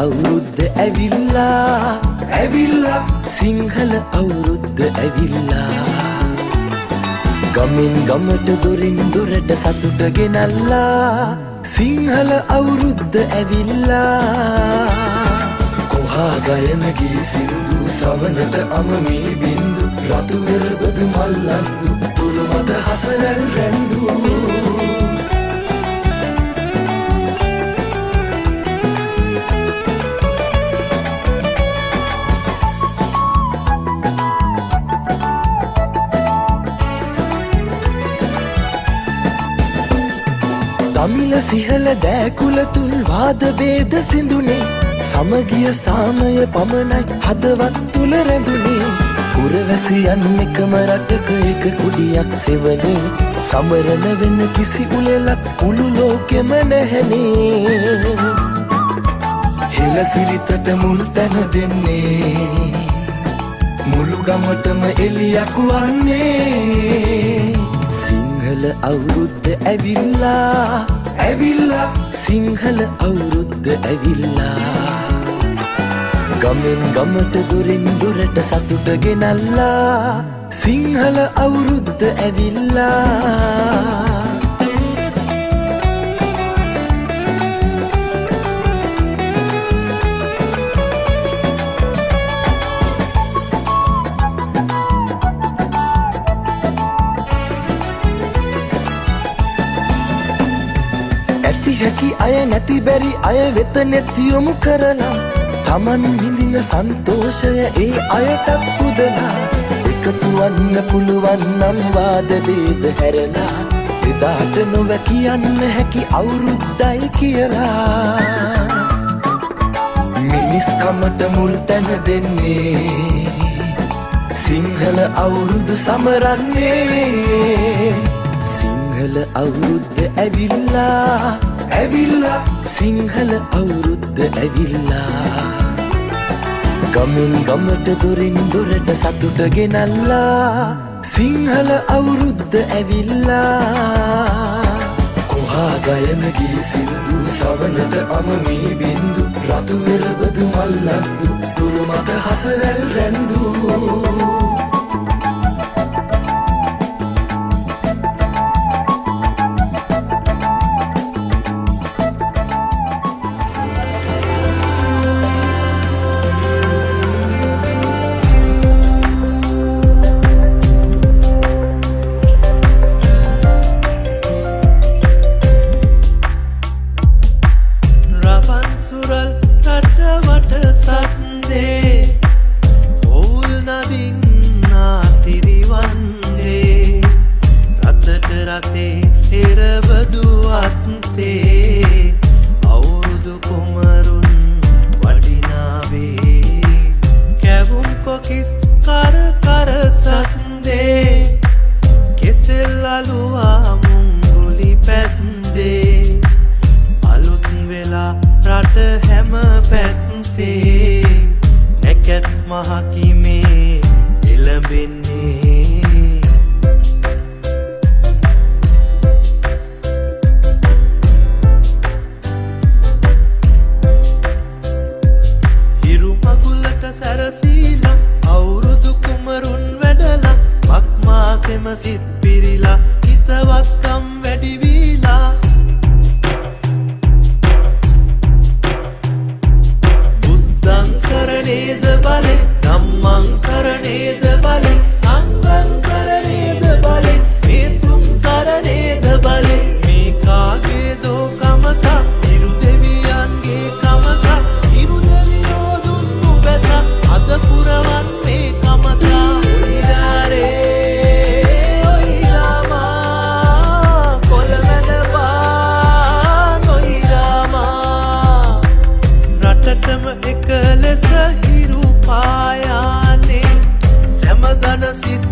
අවුරුද්ද ඇවිල්ලා ඇවිල්ලා සිංහල අවුරුද්ද ඇවිල්ලා ගමෙන් ගමට දොරින් දොරට සතුට ගෙනල්ලා සිංහල අවුරුද්ද ඇවිල්ලා කොහා ගයන ගී සින්දු සවනට අමමී බින්දු රතු වෙරබදු මල්ලන්දු තුළු මත හසරැල් රැන්දු තමිල සිහල දෑකුල තුන් වාද බේද සිඳුනේ සමගිය සාමය පමණයි හදවත් තුල රැඳුනේ පුරවැසියන් එකම රටක එක කුඩියක් සෙවනේ සමරන වෙන කිසි උලෙලක් මුළු ලෝකෙම නැහැනේ හෙළ සිරිතට මුල් තැන දෙන්නේ මුළු ගමටම එළියක් වන්නේ සිංහල අවුරුද්ද ඇවිල්ලා ඇවිල්ලා සිංහල අවුරුද්ද ඇවිල්ලා ගමෙන් ගමට දොරින් දොරට සතුට ගෙනල්ලා සිංහල අවුරුද්ද ඇවිල්ලා ඇති හැකි අය නැති බැරි අය වෙත නෙත් යොමු කරලා තමන් විඳින සන්තෝෂය ඒ අයටත් පුදලා එකතු වන්න පුළුවන් නම් වාද වේද හැරලා එදාට නොවැකියන්න හැකි අවුරුද්දයි කියලා මිනිස්කමට මුල් තැන දෙන්නේ සිංහල අවුරුදු සමරන්නේ සිංහල අවුරුද්ද ඇවිල්ලා ඇවිල්ලා සිංහල අවුරුද්ද ඇවිල්ලා ගමෙන් ගමට දොරින් දොරට සතුට ගෙනල්ලා සිංහල අවුරුද්ද ඇවිල්ලා කොහා ගයන ගී සින්දු සවනට අමමී බින්දු රතු වෙරබදු මල්ලන්දු තුළු මත හසරැල් රැන්දු සිත්